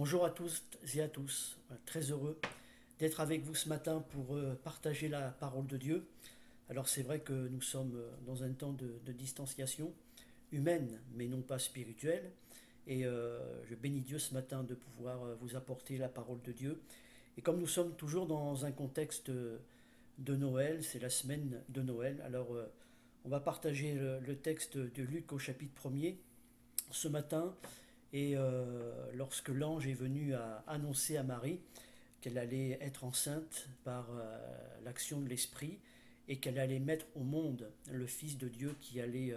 Bonjour à tous et à tous. Très heureux d'être avec vous ce matin pour partager la parole de Dieu. Alors c'est vrai que nous sommes dans un temps de distanciation humaine, mais non pas spirituelle. Et je bénis Dieu ce matin de pouvoir vous apporter la parole de Dieu. Et comme nous sommes toujours dans un contexte de Noël, c'est la semaine de Noël, alors on va partager le texte de Luc au chapitre 1er ce matin. Et lorsque l'ange est venu à annoncer à Marie qu'elle allait être enceinte par l'action de l'Esprit et qu'elle allait mettre au monde le Fils de Dieu qui allait,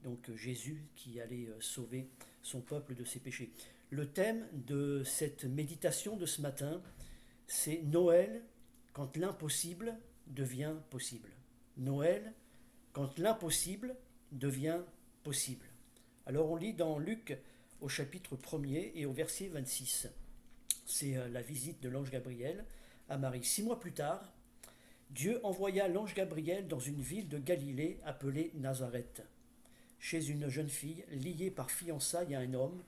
donc Jésus, qui allait sauver son peuple de ses péchés. Le thème de cette méditation de ce matin, c'est Noël quand l'impossible devient possible. Noël quand l'impossible devient possible. Alors on lit dans Luc au chapitre 1er et au verset 26. C'est la visite de l'ange Gabriel à Marie. 6 mois plus tard, Dieu envoya l'ange Gabriel dans une ville de Galilée appelée Nazareth, chez une jeune fille liée par fiançailles à un homme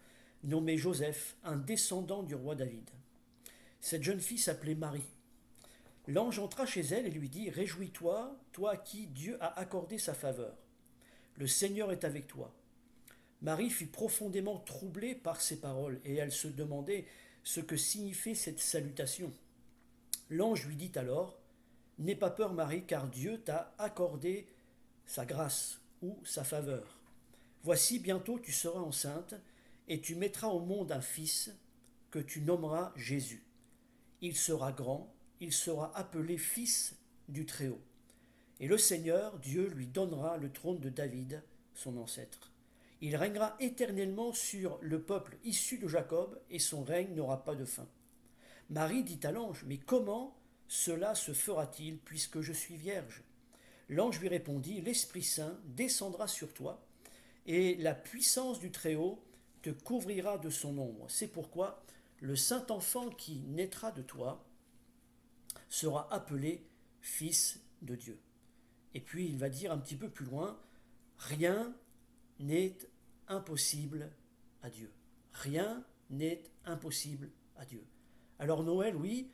nommé Joseph, un descendant du roi David. Cette jeune fille s'appelait Marie. L'ange entra chez elle et lui dit: Réjouis-toi, toi à qui Dieu a accordé sa faveur. Le Seigneur est avec toi. Marie fut profondément troublée par ces paroles, et elle se demandait ce que signifiait cette salutation. L'ange lui dit alors: N'aie pas peur, Marie, car Dieu t'a accordé sa grâce ou sa faveur. Voici, bientôt tu seras enceinte, et tu mettras au monde un fils que tu nommeras Jésus. Il sera grand, il sera appelé Fils du Très-Haut. Et le Seigneur, Dieu, lui donnera le trône de David, son ancêtre. Il régnera éternellement sur le peuple issu de Jacob, et son règne n'aura pas de fin. Marie dit à l'ange: Mais comment cela se fera-t-il, puisque je suis vierge? L'ange lui répondit: L'Esprit Saint descendra sur toi, et la puissance du Très-Haut te couvrira de son ombre. C'est pourquoi le saint enfant qui naîtra de toi sera appelé Fils de Dieu. Et puis il va dire un petit peu plus loin: Rien n'est impossible à Dieu. Rien n'est impossible à Dieu. Alors Noël, oui,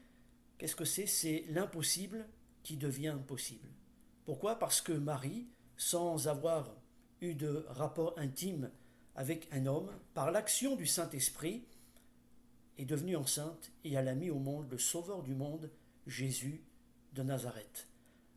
qu'est-ce que c'est? C'est l'impossible qui devient possible. Pourquoi? Parce que Marie, sans avoir eu de rapport intime avec un homme, par l'action du Saint-Esprit, est devenue enceinte et elle a mis au monde le Sauveur du monde, Jésus de Nazareth.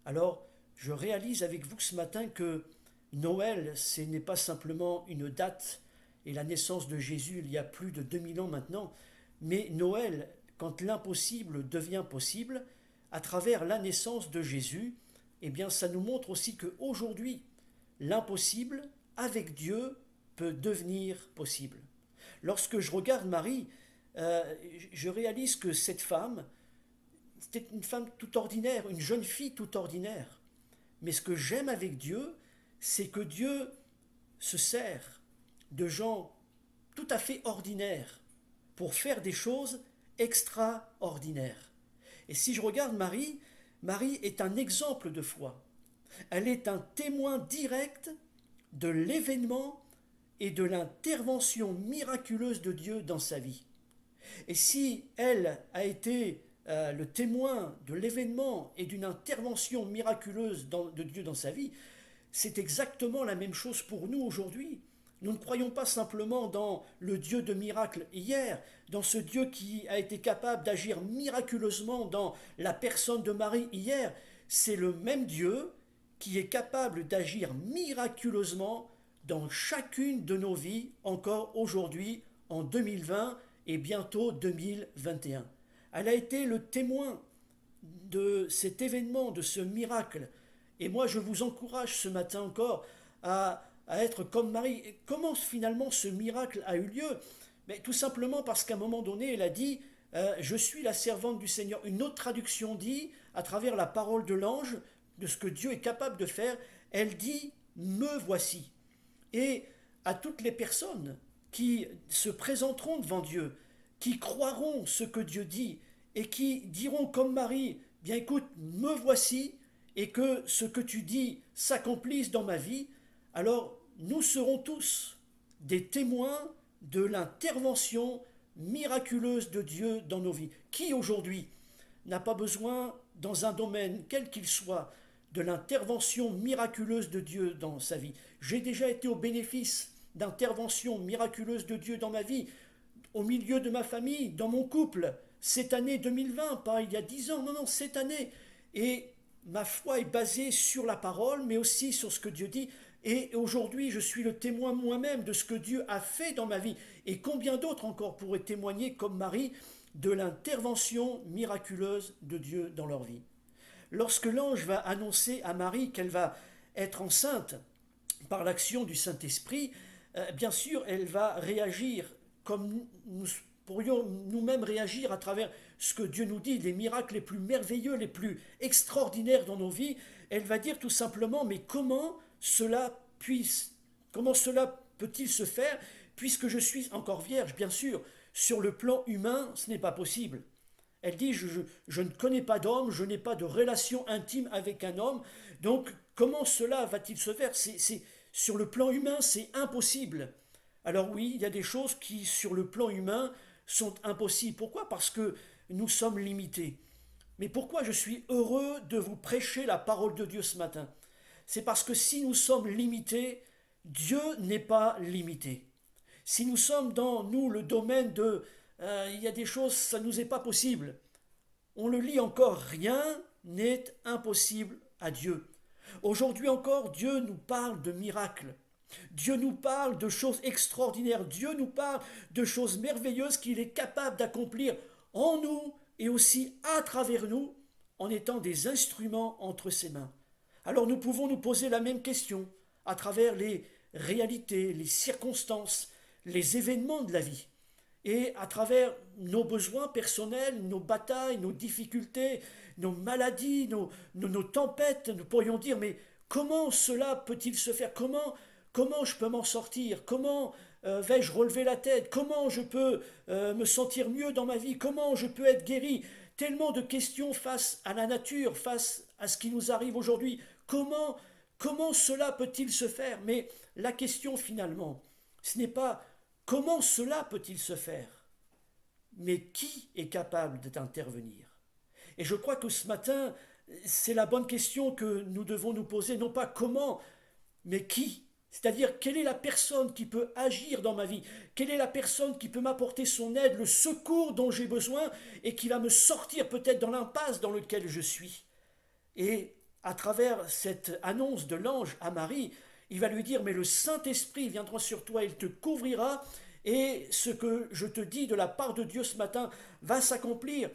Alors, je réalise avec vous ce matin que Noël, ce n'est pas simplement une date et la naissance de Jésus il y a plus de 2000 ans maintenant, mais Noël, quand l'impossible devient possible, à travers la naissance de Jésus, eh bien ça nous montre aussi qu'aujourd'hui, l'impossible, avec Dieu, peut devenir possible. Lorsque je regarde Marie, je réalise que cette femme, c'était une femme tout ordinaire, une jeune fille tout ordinaire. Mais ce que j'aime avec Dieu, c'est que Dieu se sert de gens tout à fait ordinaires pour faire des choses extraordinaires. Et si je regarde Marie, Marie est un exemple de foi. Elle est un témoin direct de l'événement et de l'intervention miraculeuse de Dieu dans sa vie. Et si elle a été le témoin de l'événement et d'une intervention miraculeuse de Dieu dans sa vie, c'est exactement la même chose pour nous aujourd'hui. Nous ne croyons pas simplement dans le Dieu de miracles hier, dans ce Dieu qui a été capable d'agir miraculeusement dans la personne de Marie hier. C'est le même Dieu qui est capable d'agir miraculeusement dans chacune de nos vies, encore aujourd'hui, en 2020 et bientôt 2021. Elle a été le témoin de cet événement, de ce miracle. Et moi, je vous encourage ce matin encore à être comme Marie. Et comment finalement ce miracle a eu lieu? Mais tout simplement parce qu'à un moment donné, elle a dit je suis la servante du Seigneur. Une autre traduction dit, à travers la parole de l'ange, de ce que Dieu est capable de faire, elle dit me voici. Et à toutes les personnes qui se présenteront devant Dieu, qui croiront ce que Dieu dit et qui diront comme Marie, bien écoute, me voici, et que ce que tu dis s'accomplisse dans ma vie, alors nous serons tous des témoins de l'intervention miraculeuse de Dieu dans nos vies. Qui aujourd'hui n'a pas besoin, dans un domaine quel qu'il soit, de l'intervention miraculeuse de Dieu dans sa vie? J'ai déjà été au bénéfice d'interventions miraculeuses de Dieu dans ma vie, au milieu de ma famille, dans mon couple, cette année 2020, pas il y a 10 ans, non, non, cette année. Et ma foi est basée sur la parole, mais aussi sur ce que Dieu dit. Et aujourd'hui, je suis le témoin moi-même de ce que Dieu a fait dans ma vie. Et combien d'autres encore pourraient témoigner, comme Marie, de l'intervention miraculeuse de Dieu dans leur vie. Lorsque l'ange va annoncer à Marie qu'elle va être enceinte par l'action du Saint-Esprit, bien sûr, elle va réagir comme nous pourrions nous-mêmes réagir à travers ce que Dieu nous dit, les miracles les plus merveilleux, les plus extraordinaires dans nos vies. Elle va dire tout simplement, mais comment cela peut-il se faire puisque je suis encore vierge? Bien sûr, sur le plan humain, ce n'est pas possible. Elle dit, je ne connais pas d'homme, je n'ai pas de relation intime avec un homme, donc comment cela va-t-il se faire? Sur le plan humain, c'est impossible. Alors oui, il y a des choses qui, sur le plan humain, sont impossibles. Pourquoi? Parce que nous sommes limités. Mais pourquoi je suis heureux de vous prêcher la parole de Dieu ce matin? C'est parce que si nous sommes limités, Dieu n'est pas limité. Si nous sommes dans, nous, le domaine de il y a des choses, ça ne nous est pas possible. On le lit encore, rien n'est impossible à Dieu. Aujourd'hui encore, Dieu nous parle de miracles. Dieu nous parle de choses extraordinaires. Dieu nous parle de choses merveilleuses qu'il est capable d'accomplir en nous et aussi à travers nous en étant des instruments entre ses mains. Alors nous pouvons nous poser la même question à travers les réalités, les circonstances, les événements de la vie. Et à travers nos besoins personnels, nos batailles, nos difficultés, nos maladies, nos tempêtes, nous pourrions dire, mais comment cela peut-il se faire? Comment je peux m'en sortir? Comment vais-je relever la tête? Comment je peux me sentir mieux dans ma vie? Comment je peux être guéri? Tellement de questions face à la nature, face à ce qui nous arrive aujourd'hui. Comment cela peut-il se faire? Mais la question finalement, ce n'est pas comment cela peut-il se faire, mais qui est capable d'intervenir? Et je crois que ce matin, c'est la bonne question que nous devons nous poser, non pas comment, mais qui? C'est-à-dire, quelle est la personne qui peut agir dans ma vie? Quelle est la personne qui peut m'apporter son aide, le secours dont j'ai besoin et qui va me sortir peut-être dans l'impasse dans laquelle je suis? Et à travers cette annonce de l'ange à Marie, il va lui dire, mais le Saint-Esprit viendra sur toi, il te couvrira, et ce que je te dis de la part de Dieu ce matin va s'accomplir.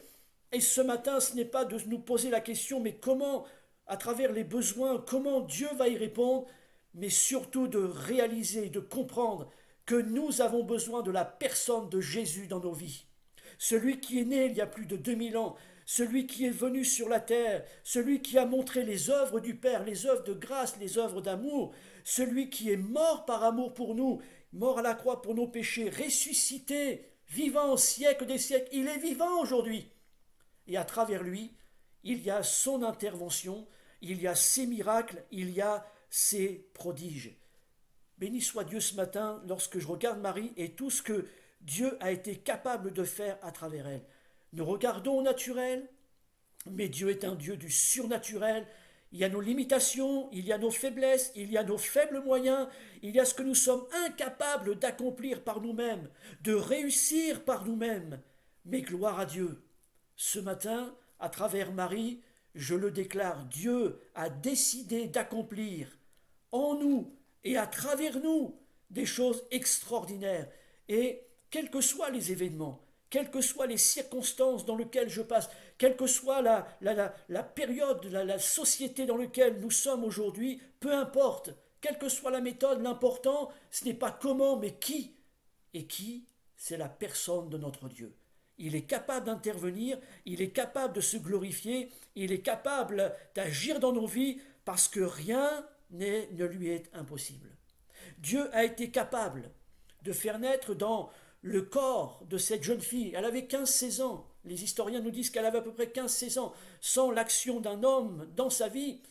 Et ce matin, ce n'est pas de nous poser la question, mais comment, à travers les besoins, comment Dieu va y répondre, mais surtout de réaliser, de comprendre que nous avons besoin de la personne de Jésus dans nos vies. Celui qui est né il y a plus de 2000 ans, celui qui est venu sur la terre, celui qui a montré les œuvres du Père, les œuvres de grâce, les œuvres d'amour, celui qui est mort par amour pour nous, mort à la croix pour nos péchés, ressuscité, vivant au siècle des siècles, il est vivant aujourd'hui. Et à travers lui, il y a son intervention, il y a ses miracles, il y a ses prodiges. Béni soit Dieu ce matin lorsque je regarde Marie et tout ce que Dieu a été capable de faire à travers elle. Nous regardons au naturel, mais Dieu est un Dieu du surnaturel. Il y a nos limitations, il y a nos faiblesses, il y a nos faibles moyens, il y a ce que nous sommes incapables d'accomplir par nous-mêmes, de réussir par nous-mêmes. Mais gloire à Dieu. Ce matin, à travers Marie, je le déclare, Dieu a décidé d'accomplir en nous et à travers nous des choses extraordinaires. Et quels que soient les événements, quelles que soient les circonstances dans lesquelles je passe, quelle que soit la période, la société dans laquelle nous sommes aujourd'hui, peu importe, quelle que soit la méthode, l'important, ce n'est pas comment, mais qui. Et qui, c'est la personne de notre Dieu. Il est capable d'intervenir, il est capable de se glorifier, il est capable d'agir dans nos vies parce que rien ne lui est impossible. Dieu a été capable de faire naître dans le corps de cette jeune fille, elle avait 15-16 ans, les historiens nous disent qu'elle avait à peu près 15-16 ans, sans l'action d'un homme dans sa vie,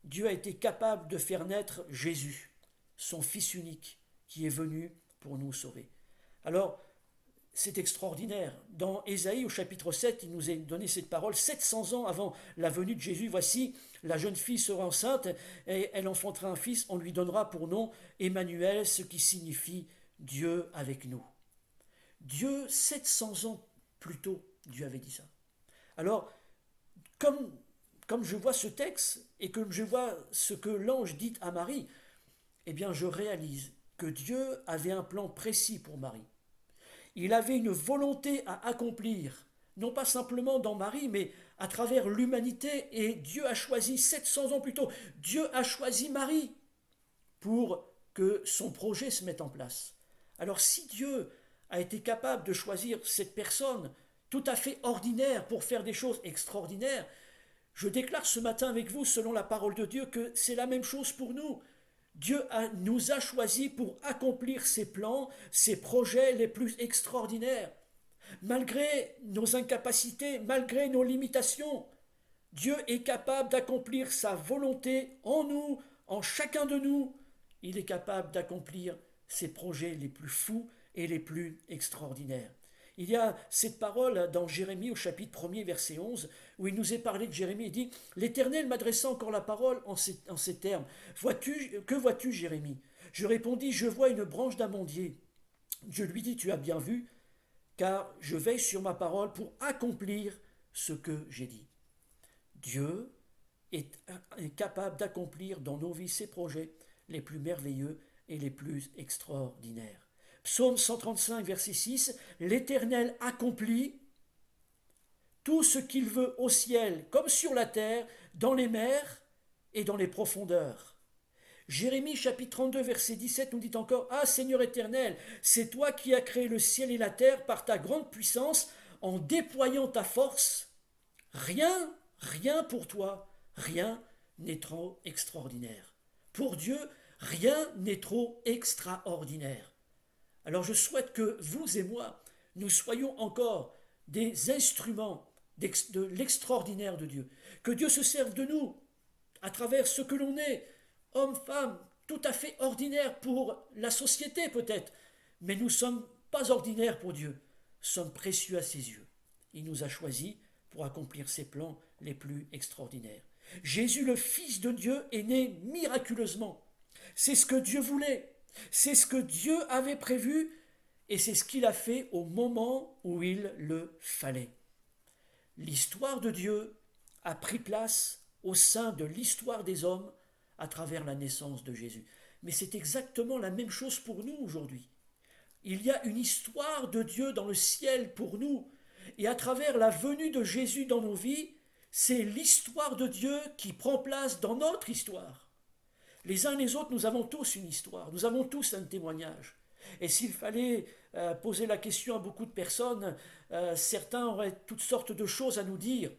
Dieu a été capable de faire naître Jésus, son Fils unique, qui est venu pour nous sauver. Alors, c'est extraordinaire. Dans Ésaïe au chapitre 7, il nous est donné cette parole. 700 ans avant la venue de Jésus, voici, la jeune fille sera enceinte et elle enfantera un fils. On lui donnera pour nom Emmanuel, ce qui signifie Dieu avec nous. Dieu, 700 ans plus tôt, Dieu avait dit ça. Alors, comme je vois ce texte et que je vois ce que l'ange dit à Marie, eh bien je réalise que Dieu avait un plan précis pour Marie. Il avait une volonté à accomplir, non pas simplement dans Marie, mais à travers l'humanité, et Dieu a choisi 700 ans plus tôt, Dieu a choisi Marie pour que son projet se mette en place. Alors si Dieu a été capable de choisir cette personne tout à fait ordinaire pour faire des choses extraordinaires, je déclare ce matin avec vous, selon la parole de Dieu, que c'est la même chose pour nous. Nous a choisis pour accomplir ses plans, ses projets les plus extraordinaires. Malgré nos incapacités, malgré nos limitations, Dieu est capable d'accomplir sa volonté en nous, en chacun de nous. Il est capable d'accomplir ses projets les plus fous et les plus extraordinaires. Il y a cette parole dans Jérémie au chapitre 1er, verset 11, où il nous est parlé de Jérémie. Il dit « L'Éternel m'adressa encore la parole en ces termes. Que vois-tu, Jérémie ?» Je répondis « Je vois une branche d'amandier. » Je lui dis « Tu as bien vu, car je veille sur ma parole pour accomplir ce que j'ai dit. » Dieu est capable d'accomplir dans nos vies ses projets les plus merveilleux et les plus extraordinaires. Psaume 135, verset 6, « L'Éternel accomplit tout ce qu'il veut au ciel comme sur la terre, dans les mers et dans les profondeurs. » Jérémie chapitre 32, verset 17 nous dit encore « Ah Seigneur éternel, c'est toi qui as créé le ciel et la terre par ta grande puissance, en déployant ta force. Rien pour toi, rien n'est trop extraordinaire. » Pour Dieu, rien n'est trop extraordinaire. Alors je souhaite que vous et moi, nous soyons encore des instruments de l'extraordinaire de Dieu. Que Dieu se serve de nous à travers ce que l'on est, hommes, femmes, tout à fait ordinaires pour la société peut-être, mais nous ne sommes pas ordinaires pour Dieu, nous sommes précieux à ses yeux. Il nous a choisis pour accomplir ses plans les plus extraordinaires. Jésus, le Fils de Dieu, est né miraculeusement. C'est ce que Dieu voulait. C'est ce que Dieu avait prévu et c'est ce qu'il a fait au moment où il le fallait. L'histoire de Dieu a pris place au sein de l'histoire des hommes à travers la naissance de Jésus. Mais c'est exactement la même chose pour nous aujourd'hui. Il y a une histoire de Dieu dans le ciel pour nous et à travers la venue de Jésus dans nos vies, c'est l'histoire de Dieu qui prend place dans notre histoire. Les uns les autres, nous avons tous une histoire, nous avons tous un témoignage. Et s'il fallait poser la question à beaucoup de personnes, certains auraient toutes sortes de choses à nous dire,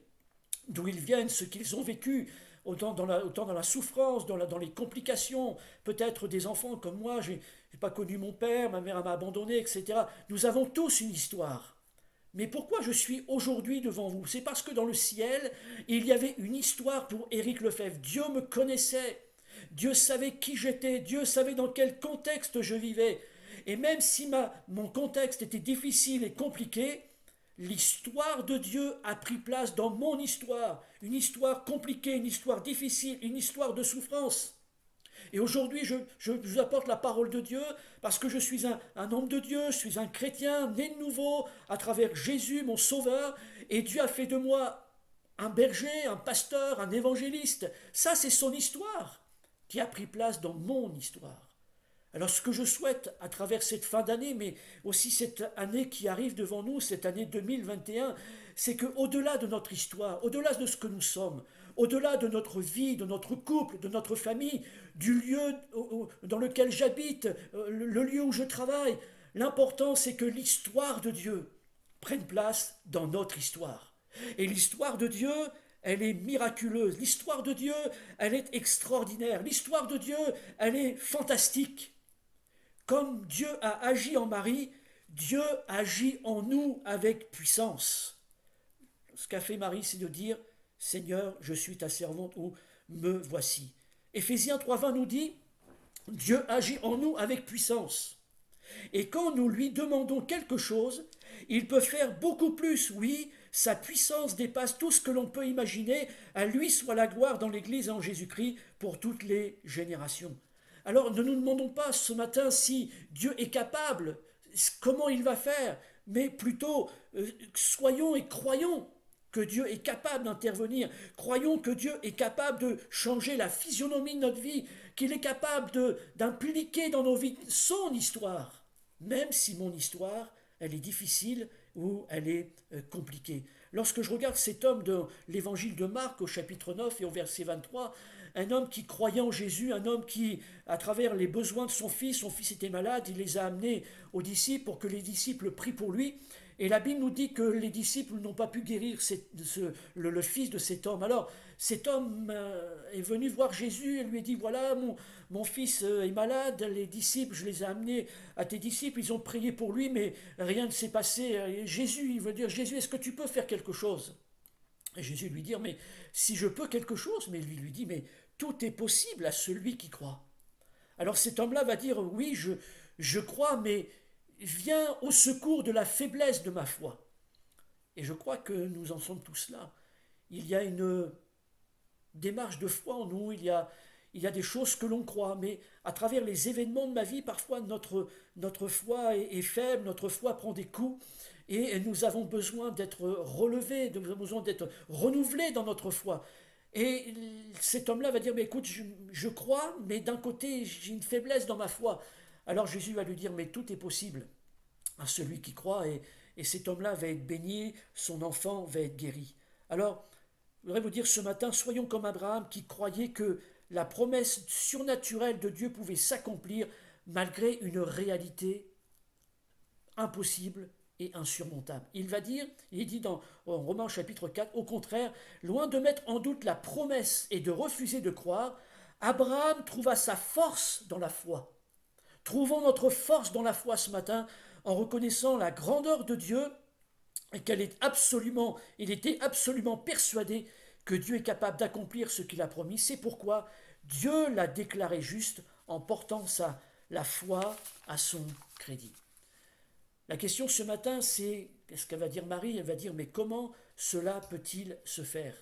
d'où ils viennent, ce qu'ils ont vécu, autant dans la souffrance, dans les complications, peut-être des enfants comme moi, je n'ai pas connu mon père, ma mère m'a abandonné, etc. Nous avons tous une histoire. Mais pourquoi je suis aujourd'hui devant vous? C'est parce que dans le ciel, il y avait une histoire pour Éric Lefebvre. Dieu me connaissait. Dieu savait qui j'étais, Dieu savait dans quel contexte je vivais. Et même si mon contexte était difficile et compliqué, l'histoire de Dieu a pris place dans mon histoire. Une histoire compliquée, une histoire difficile, une histoire de souffrance. Et aujourd'hui, je vous apporte la parole de Dieu parce que je suis un homme de Dieu, je suis un chrétien né de nouveau à travers Jésus, mon sauveur, et Dieu a fait de moi un berger, un pasteur, un évangéliste. Ça, c'est son histoire qui a pris place dans mon histoire. Alors ce que je souhaite à travers cette fin d'année, mais aussi cette année qui arrive devant nous, cette année 2021, c'est qu'au-delà de notre histoire, au-delà de ce que nous sommes, au-delà de notre vie, de notre couple, de notre famille, du lieu dans lequel j'habite, le lieu où je travaille, l'important c'est que l'histoire de Dieu prenne place dans notre histoire. Et l'histoire de Dieu, elle est miraculeuse. L'histoire de Dieu, elle est extraordinaire. L'histoire de Dieu, elle est fantastique. Comme Dieu a agi en Marie, Dieu agit en nous avec puissance. Ce qu'a fait Marie, c'est de dire « Seigneur, je suis ta servante » ou « Me voici ». Éphésiens 3,20 nous dit « Dieu agit en nous avec puissance ». Et quand nous lui demandons quelque chose, il peut faire beaucoup plus, oui, sa puissance dépasse tout ce que l'on peut imaginer, à lui soit la gloire dans l'Église et en Jésus-Christ pour toutes les générations. Alors ne nous demandons pas ce matin si Dieu est capable, comment il va faire, mais plutôt soyons et croyons que Dieu est capable d'intervenir. Croyons que Dieu est capable de changer la physionomie de notre vie, qu'il est capable d'impliquer dans nos vies son histoire, même si mon histoire, elle est difficile ou elle est compliquée. Lorsque je regarde cet homme de l'évangile de Marc au chapitre 9 et au verset 23, un homme qui croyait en Jésus, un homme qui, à travers les besoins de son fils était malade, il les a amenés aux disciples pour que les disciples prient pour lui. Et la Bible nous dit que les disciples n'ont pas pu guérir le fils de cet homme. Alors, cet homme est venu voir Jésus et lui a dit, voilà, mon fils est malade, les disciples, je les ai amenés à tes disciples, ils ont prié pour lui, mais rien ne s'est passé. Et Jésus, il veut dire, Jésus, est-ce que tu peux faire quelque chose? Et Jésus lui dit, mais si je peux quelque chose, mais lui dit, mais tout est possible à celui qui croit. Alors cet homme-là va dire, oui, je crois, mais viens au secours de la faiblesse de ma foi. Et je crois que nous en sommes tous là. Il y a une démarche de foi en nous, il y a des choses que l'on croit, mais à travers les événements de ma vie, parfois notre foi est faible, notre foi prend des coups, et nous avons besoin d'être relevés, nous avons besoin d'être renouvelés dans notre foi. Et cet homme-là va dire, mais écoute, je crois, mais d'un côté, j'ai une faiblesse dans ma foi. Alors Jésus va lui dire, mais tout est possible à celui qui croit, et cet homme-là va être baigné, son enfant va être guéri. Alors, je voudrais vous dire ce matin, soyons comme Abraham qui croyait que la promesse surnaturelle de Dieu pouvait s'accomplir malgré une réalité impossible et insurmontable. Il dit dans Romains chapitre 4, au contraire, loin de mettre en doute la promesse et de refuser de croire, Abraham trouva sa force dans la foi. Trouvons notre force dans la foi ce matin en reconnaissant la grandeur de Dieu et il était absolument persuadé que Dieu est capable d'accomplir ce qu'il a promis. C'est pourquoi Dieu l'a déclaré juste en portant la foi à son crédit. La question ce matin, c'est, qu'est-ce qu'elle va dire Marie? Elle va dire, mais comment cela peut-il se faire?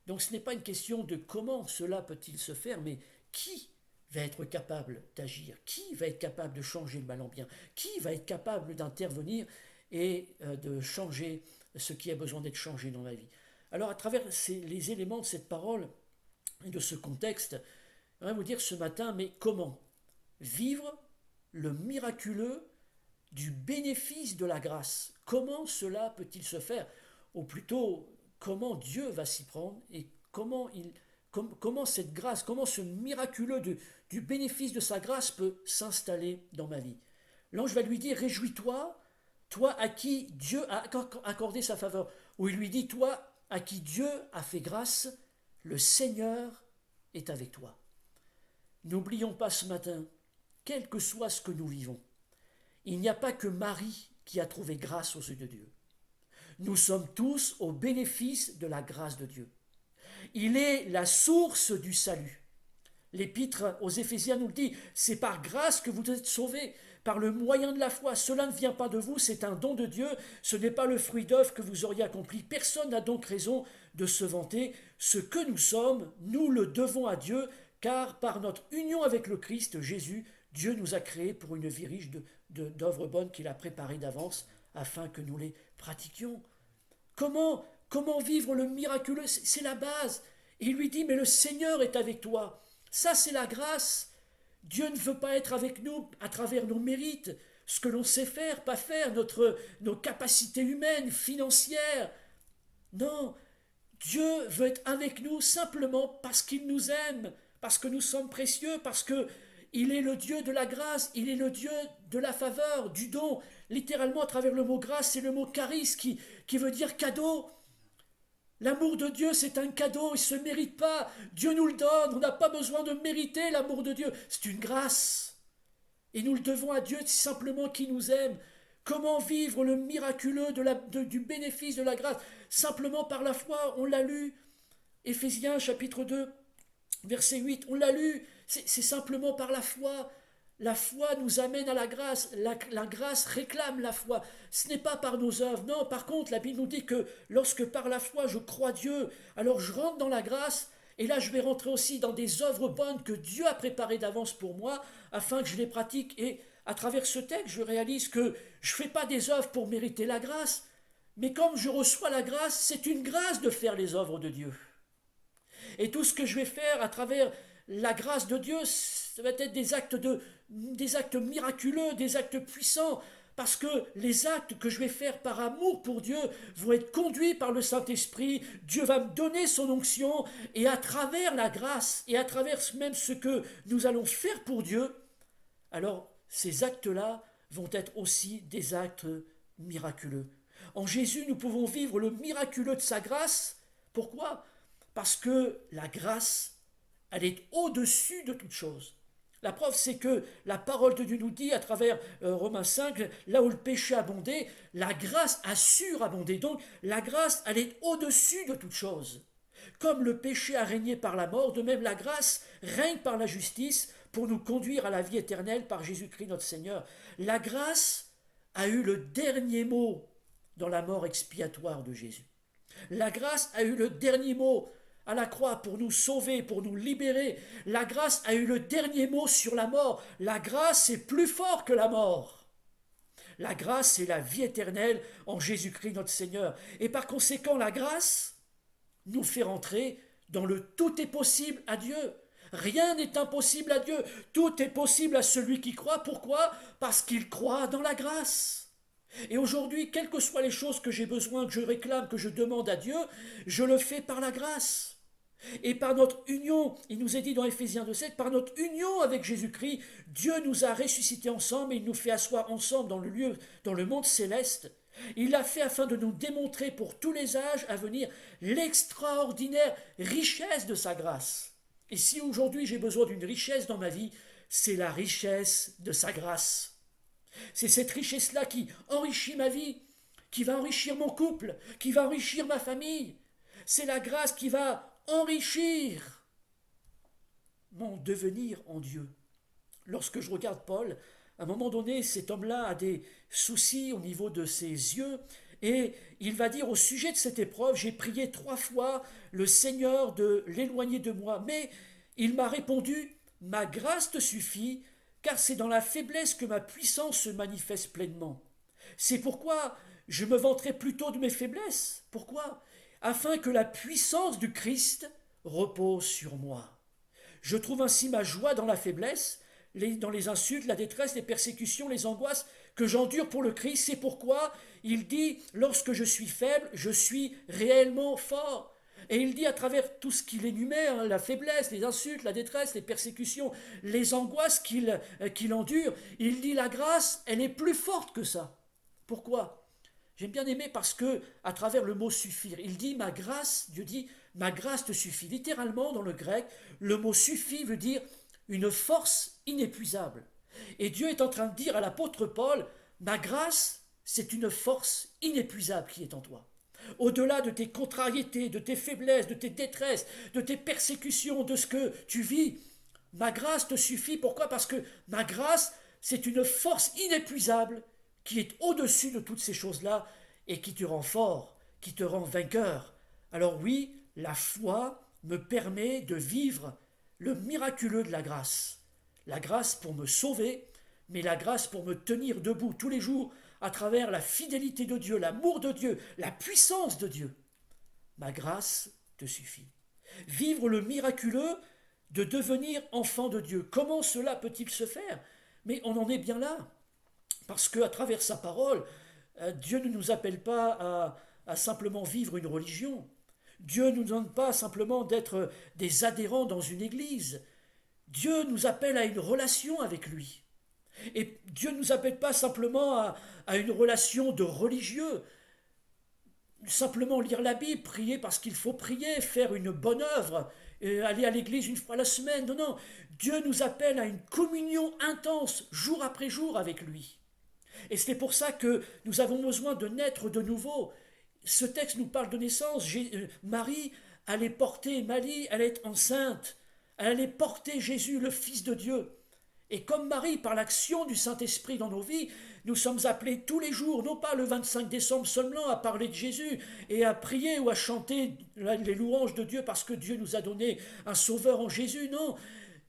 Donc ce n'est pas une question de comment cela peut-il se faire, mais qui va être capable d'agir? Qui va être capable de changer le mal en bien? Qui va être capable d'intervenir et de changer ce qui a besoin d'être changé dans la vie? Alors à travers les éléments de cette parole et de ce contexte, j'aimerais vous dire ce matin, mais comment vivre le miraculeux du bénéfice de la grâce? Comment cela peut-il se faire? Ou plutôt, comment Dieu va s'y prendre et comment cette grâce, comment ce miraculeux du bénéfice de sa grâce peut s'installer dans ma vie? L'ange va lui dire, réjouis-toi, toi à qui Dieu a accordé sa faveur. Ou il lui dit, toi à qui Dieu a fait grâce, le Seigneur est avec toi. N'oublions pas ce matin, quel que soit ce que nous vivons, il n'y a pas que Marie qui a trouvé grâce aux yeux de Dieu. Nous sommes tous au bénéfice de la grâce de Dieu. Il est la source du salut. L'épître aux Éphésiens nous le dit, c'est par grâce que vous êtes sauvés, par le moyen de la foi. Cela ne vient pas de vous, c'est un don de Dieu, ce n'est pas le fruit d'œuvre que vous auriez accompli. Personne n'a donc raison de se vanter. Ce que nous sommes, nous le devons à Dieu, car par notre union avec le Christ Jésus, Dieu nous a créés pour une vie riche d'œuvres bonnes qu'il a préparées d'avance afin que nous les pratiquions. Comment vivre le miraculeux? C'est la base. Et il lui dit, mais le Seigneur est avec toi. Ça, c'est la grâce. Dieu ne veut pas être avec nous à travers nos mérites, ce que l'on sait faire, pas faire, nos capacités humaines, financières. Non, Dieu veut être avec nous simplement parce qu'il nous aime, parce que nous sommes précieux, parce qu'il est le Dieu de la grâce, il est le Dieu de la faveur, du don. Littéralement, à travers le mot grâce, c'est le mot charis qui veut dire cadeau. L'amour de Dieu, c'est un cadeau, il ne se mérite pas. Dieu nous le donne, on n'a pas besoin de mériter l'amour de Dieu. C'est une grâce. Et nous le devons à Dieu simplement qui nous aime. Comment vivre le miraculeux du bénéfice de la grâce? Simplement par la foi, on l'a lu. Éphésiens chapitre 2, verset 8, on l'a lu. C'est simplement par la foi. La foi nous amène à la grâce. La grâce réclame la foi. Ce n'est pas par nos œuvres. Non, par contre, la Bible nous dit que lorsque par la foi je crois Dieu, alors je rentre dans la grâce. Et là, je vais rentrer aussi dans des œuvres bonnes que Dieu a préparées d'avance pour moi, afin que je les pratique. Et à travers ce texte, je réalise que je ne fais pas des œuvres pour mériter la grâce, mais comme je reçois la grâce, c'est une grâce de faire les œuvres de Dieu. Et tout ce que je vais faire à travers la grâce de Dieu, ça va être des actes miraculeux, des actes puissants, parce que les actes que je vais faire par amour pour Dieu vont être conduits par le Saint-Esprit. Dieu va me donner son onction, et à travers la grâce, et à travers même ce que nous allons faire pour Dieu, alors ces actes-là vont être aussi des actes miraculeux. En Jésus, nous pouvons vivre le miraculeux de sa grâce. Pourquoi? Parce que la grâce, elle est au-dessus de toute chose. La preuve, c'est que la parole de Dieu nous dit à travers Romains 5, là où le péché abondait, la grâce a surabondé. Donc la grâce, elle est au-dessus de toute chose. Comme le péché a régné par la mort, de même la grâce règne par la justice pour nous conduire à la vie éternelle par Jésus-Christ notre Seigneur. La grâce a eu le dernier mot dans la mort expiatoire de Jésus. La grâce a eu le dernier mot à la croix pour nous sauver, pour nous libérer. La grâce a eu le dernier mot sur la mort. La grâce est plus fort que la mort. La grâce, c'est la vie éternelle en Jésus-Christ notre Seigneur. Et par conséquent, la grâce nous fait rentrer dans le tout est possible à Dieu. Rien n'est impossible à Dieu. Tout est possible à celui qui croit. Pourquoi? Parce qu'il croit dans la grâce. Et aujourd'hui, quelles que soient les choses que j'ai besoin, que je réclame, que je demande à Dieu, je le fais par la grâce. Et par notre union, il nous est dit dans Éphésiens 2,7, par notre union avec Jésus-Christ, Dieu nous a ressuscités ensemble et il nous fait asseoir ensemble dans le lieu, dans le monde céleste. Il l'a fait afin de nous démontrer pour tous les âges à venir l'extraordinaire richesse de sa grâce. Et si aujourd'hui j'ai besoin d'une richesse dans ma vie, c'est la richesse de sa grâce. C'est cette richesse-là qui enrichit ma vie, qui va enrichir mon couple, qui va enrichir ma famille. C'est la grâce qui va enrichir mon devenir en Dieu. Lorsque je regarde Paul, à un moment donné, cet homme-là a des soucis au niveau de ses yeux et il va dire au sujet de cette épreuve, j'ai prié 3 fois le Seigneur de l'éloigner de moi, mais il m'a répondu, ma grâce te suffit, car c'est dans la faiblesse que ma puissance se manifeste pleinement. C'est pourquoi je me vanterai plutôt de mes faiblesses. Pourquoi? Afin que la puissance du Christ repose sur moi. Je trouve ainsi ma joie dans la faiblesse, dans les insultes, la détresse, les persécutions, les angoisses que j'endure pour le Christ. C'est pourquoi il dit, lorsque je suis faible, je suis réellement fort. Et il dit à travers tout ce qu'il énumère, la faiblesse, les insultes, la détresse, les persécutions, les angoisses qu'il endure, il dit la grâce, elle est plus forte que ça. Pourquoi? J'aime bien aimer parce que, à travers le mot suffire, il dit ma grâce, Dieu dit ma grâce te suffit. Littéralement, dans le grec, le mot suffit veut dire une force inépuisable. Et Dieu est en train de dire à l'apôtre Paul, ma grâce, c'est une force inépuisable qui est en toi. Au-delà de tes contrariétés, de tes faiblesses, de tes détresses, de tes persécutions, de ce que tu vis, ma grâce te suffit. Pourquoi? Parce que ma grâce, c'est une force inépuisable qui est au-dessus de toutes ces choses-là et qui te rend fort, qui te rend vainqueur. Alors oui, la foi me permet de vivre le miraculeux de la grâce. La grâce pour me sauver, mais la grâce pour me tenir debout tous les jours à travers la fidélité de Dieu, l'amour de Dieu, la puissance de Dieu. Ma grâce te suffit. Vivre le miraculeux de devenir enfant de Dieu. Comment cela peut-il se faire? Mais on en est bien là. Parce qu'à travers sa parole, Dieu ne nous appelle pas à simplement vivre une religion. Dieu ne nous demande pas simplement d'être des adhérents dans une église. Dieu nous appelle à une relation avec lui. Et Dieu ne nous appelle pas simplement à une relation de religieux. Simplement lire la Bible, prier parce qu'il faut prier, faire une bonne œuvre, aller à l'église une fois la semaine. Non, non. Dieu nous appelle à une communion intense, jour après jour avec lui. Et c'est pour ça que nous avons besoin de naître de nouveau. Ce texte nous parle de naissance. Marie allait être enceinte. Elle allait porter Jésus, le Fils de Dieu. Et comme Marie, par l'action du Saint-Esprit dans nos vies, nous sommes appelés tous les jours, non pas le 25 décembre seulement, à parler de Jésus et à prier ou à chanter les louanges de Dieu parce que Dieu nous a donné un sauveur en Jésus. Non,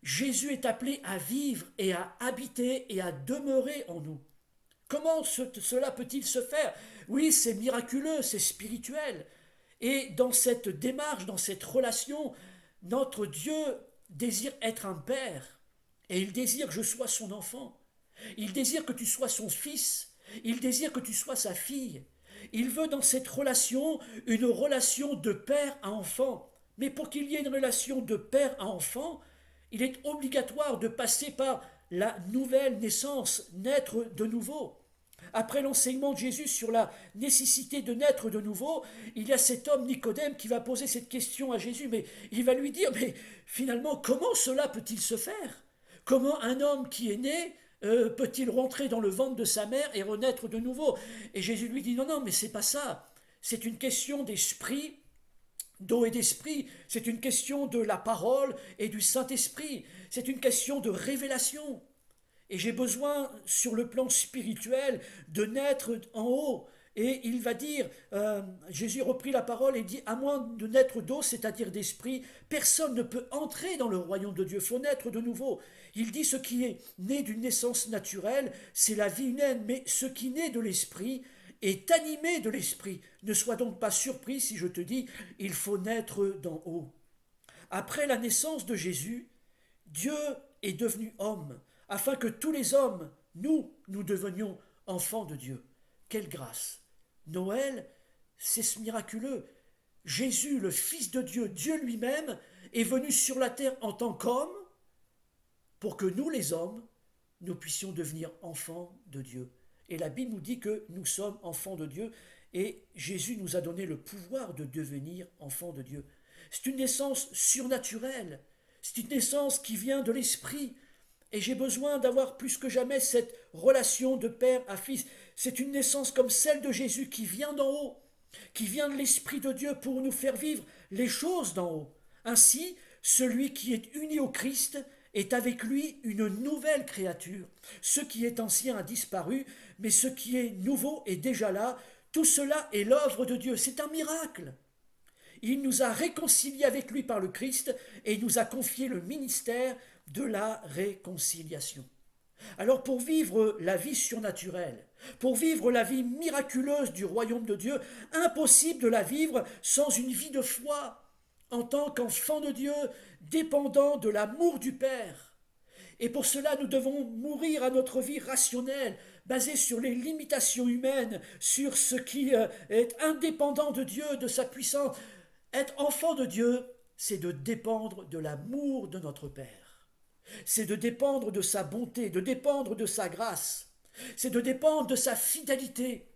Jésus est appelé à vivre et à habiter et à demeurer en nous. Comment cela peut-il se faire? Oui, c'est miraculeux, c'est spirituel. Et dans cette démarche, dans cette relation, notre Dieu désire être un père. Et il désire que je sois son enfant. Il désire que tu sois son fils. Il désire que tu sois sa fille. Il veut dans cette relation une relation de père à enfant. Mais pour qu'il y ait une relation de père à enfant, il est obligatoire de passer par la nouvelle naissance, naître de nouveau. Après l'enseignement de Jésus sur la nécessité de naître de nouveau, il y a cet homme Nicodème qui va poser cette question à Jésus, mais il va lui dire, mais finalement, comment cela peut-il se faire? Comment un homme qui est né peut-il rentrer dans le ventre de sa mère et renaître de nouveau? Et Jésus lui dit, non, non, mais c'est pas ça. C'est une question d'esprit, d'eau et d'esprit. C'est une question de la parole et du Saint-Esprit. C'est une question de révélation. Et j'ai besoin, sur le plan spirituel, de naître en haut. Et il va dire, Jésus reprit la parole et dit, à moins de naître d'eau, c'est-à-dire d'esprit, personne ne peut entrer dans le royaume de Dieu. Il faut naître de nouveau. Il dit, ce qui est né d'une naissance naturelle, c'est la vie humaine, mais ce qui naît de l'esprit est animé de l'esprit. Ne sois donc pas surpris si je te dis, il faut naître d'en haut. Après la naissance de Jésus, Dieu est devenu homme, afin que tous les hommes, nous devenions enfants de Dieu. Quelle grâce! Noël, c'est ce miraculeux. Jésus, le Fils de Dieu, Dieu lui-même, est venu sur la terre en tant qu'homme pour que nous, les hommes, nous puissions devenir enfants de Dieu. Et la Bible nous dit que nous sommes enfants de Dieu et Jésus nous a donné le pouvoir de devenir enfants de Dieu. C'est une naissance surnaturelle. C'est une naissance qui vient de l'esprit. Et j'ai besoin d'avoir plus que jamais cette relation de père à fils. C'est une naissance comme celle de Jésus qui vient d'en haut, qui vient de l'Esprit de Dieu pour nous faire vivre les choses d'en haut. Ainsi, celui qui est uni au Christ est avec lui une nouvelle créature. Ce qui est ancien a disparu, mais ce qui est nouveau est déjà là. Tout cela est l'œuvre de Dieu. C'est un miracle. Il nous a réconciliés avec lui par le Christ et il nous a confié le ministère de la réconciliation. Alors pour vivre la vie surnaturelle, pour vivre la vie miraculeuse du royaume de Dieu, impossible de la vivre sans une vie de foi, en tant qu'enfant de Dieu, dépendant de l'amour du Père. Et pour cela, nous devons mourir à notre vie rationnelle, basée sur les limitations humaines, sur ce qui est indépendant de Dieu, de sa puissance. Être enfant de Dieu, c'est de dépendre de l'amour de notre Père. C'est de dépendre de sa bonté, de dépendre de sa grâce. C'est de dépendre de sa fidélité.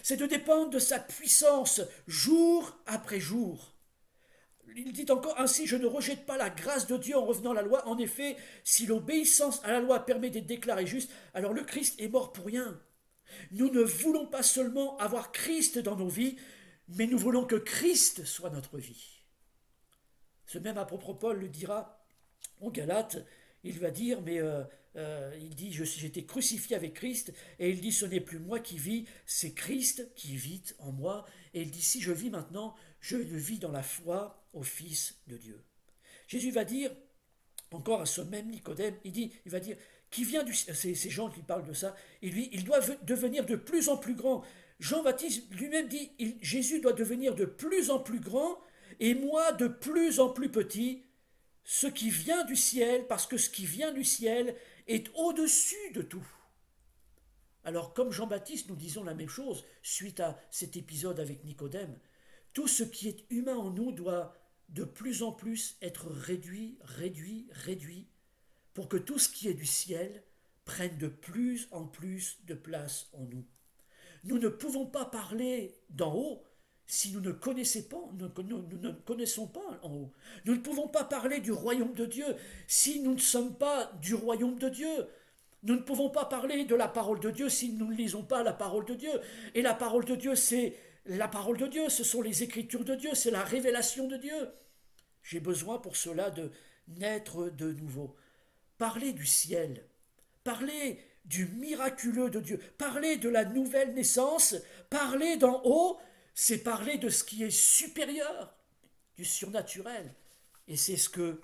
C'est de dépendre de sa puissance jour après jour. Il dit encore, ainsi je ne rejette pas la grâce de Dieu en revenant à la loi. En effet, si l'obéissance à la loi permet d'être déclaré juste, alors le Christ est mort pour rien. Nous ne voulons pas seulement avoir Christ dans nos vies, mais nous voulons que Christ soit notre vie. Ce même apôtre Paul le dira aux Galates, il va dire, mais il dit, j'ai été crucifié avec Christ, et il dit, ce n'est plus moi qui vis, c'est Christ qui vit en moi, et il dit, si je vis maintenant, je le vis dans la foi au Fils de Dieu. Jésus va dire, encore à ce même Nicodème, il va dire, qui vient du... C'est Jean qui parle de ça, il doit devenir de plus en plus grand. Jean-Baptiste lui-même dit, Jésus doit devenir de plus en plus grand, et moi de plus en plus petit, ce qui vient du ciel, parce que ce qui vient du ciel est au-dessus de tout. Alors, comme Jean-Baptiste, nous disons la même chose suite à cet épisode avec Nicodème. Tout ce qui est humain en nous doit de plus en plus être réduit, pour que tout ce qui est du ciel prenne de plus en plus de place en nous. Nous ne pouvons pas parler d'en haut si nous ne connaissons pas en haut. Nous ne pouvons pas parler du royaume de Dieu si nous ne sommes pas du royaume de Dieu. Nous ne pouvons pas parler de la parole de Dieu si nous ne lisons pas la parole de Dieu. Et la parole de Dieu, c'est la parole de Dieu, ce sont les écritures de Dieu, c'est la révélation de Dieu. J'ai besoin pour cela de naître de nouveau. Parler du ciel, parler du miraculeux de Dieu, parler de la nouvelle naissance, parler d'en haut, c'est parler de ce qui est supérieur, du surnaturel. Et c'est ce que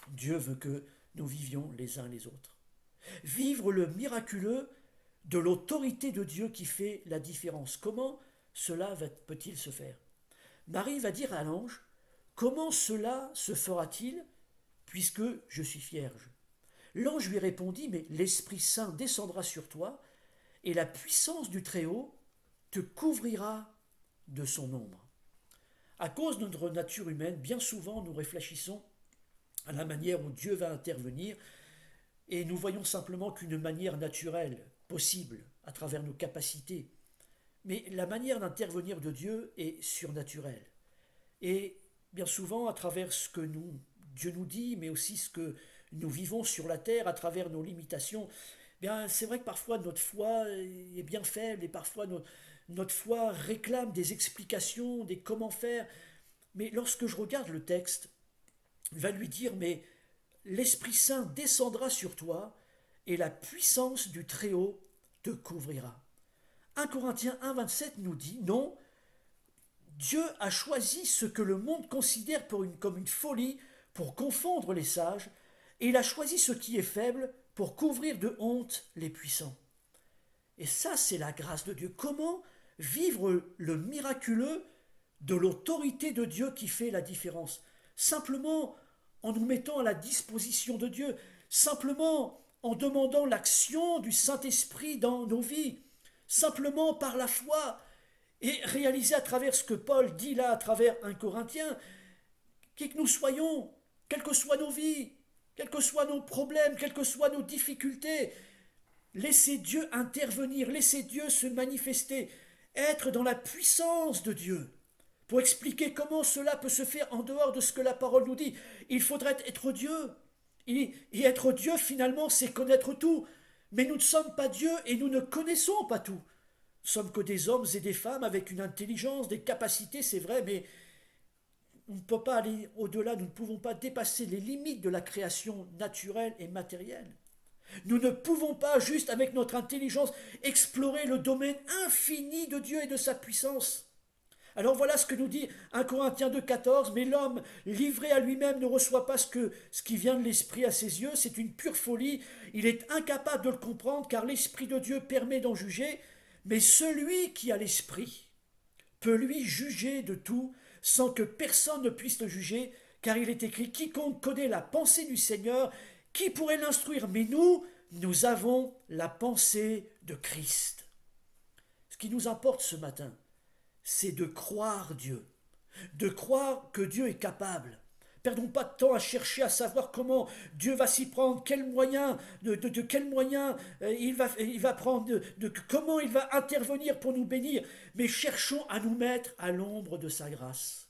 Dieu veut que nous vivions les uns les autres. Vivre le miraculeux de l'autorité de Dieu qui fait la différence. Comment cela peut-il se faire? Marie va dire à l'ange, comment cela se fera-t-il puisque je suis vierge? L'ange lui répondit, mais l'Esprit Saint descendra sur toi et la puissance du Très-Haut te couvrira de son ombre. À cause de notre nature humaine, bien souvent nous réfléchissons à la manière où Dieu va intervenir et nous voyons simplement qu'une manière naturelle, possible, à travers nos capacités. Mais la manière d'intervenir de Dieu est surnaturelle. Et bien souvent, à travers ce que Dieu nous dit, mais aussi ce que nous vivons sur la terre, à travers nos limitations, bien, c'est vrai que parfois notre foi est bien faible et parfois notre foi réclame des explications, des comment faire. Mais lorsque je regarde le texte, il va lui dire, mais l'Esprit Saint descendra sur toi et la puissance du Très-Haut te couvrira. 1 Corinthiens 1,27 nous dit, non, Dieu a choisi ce que le monde considère comme une folie pour confondre les sages, et il a choisi ce qui est faible pour couvrir de honte les puissants. Et ça, c'est la grâce de Dieu. Comment vivre le miraculeux de l'autorité de Dieu qui fait la différence? Simplement en nous mettant à la disposition de Dieu, simplement en demandant l'action du Saint-Esprit dans nos vies, simplement par la foi, et réaliser à travers ce que Paul dit là, à travers 1 Corinthiens, qui que nous soyons, quelles que soient nos vies, quels que soient nos problèmes, quelles que soient nos difficultés, laissez Dieu intervenir, laissez Dieu se manifester, être dans la puissance de Dieu. Pour expliquer comment cela peut se faire en dehors de ce que la parole nous dit, il faudrait être Dieu. Et être Dieu, finalement, c'est connaître tout. Mais nous ne sommes pas Dieu et nous ne connaissons pas tout. Nous sommes que des hommes et des femmes avec une intelligence, des capacités, c'est vrai, mais on ne peut pas aller au-delà, nous ne pouvons pas dépasser les limites de la création naturelle et matérielle. Nous ne pouvons pas, juste avec notre intelligence, explorer le domaine infini de Dieu et de sa puissance. Alors voilà ce que nous dit 1 Corinthiens 2,14, mais l'homme livré à lui-même ne reçoit pas ce qui vient de l'Esprit à ses yeux, c'est une pure folie, il est incapable de le comprendre car l'Esprit de Dieu permet d'en juger, mais celui qui a l'Esprit peut lui juger de tout sans que personne ne puisse le juger, car il est écrit, quiconque connaît la pensée du Seigneur, qui pourrait l'instruire? Mais nous avons la pensée de Christ. Ce qui nous importe ce matin, c'est de croire Dieu, de croire que Dieu est capable. Perdons pas de temps à chercher à savoir comment Dieu va s'y prendre, quels moyens, de quels moyens il va prendre, comment il va intervenir pour nous bénir, mais cherchons à nous mettre à l'ombre de sa grâce.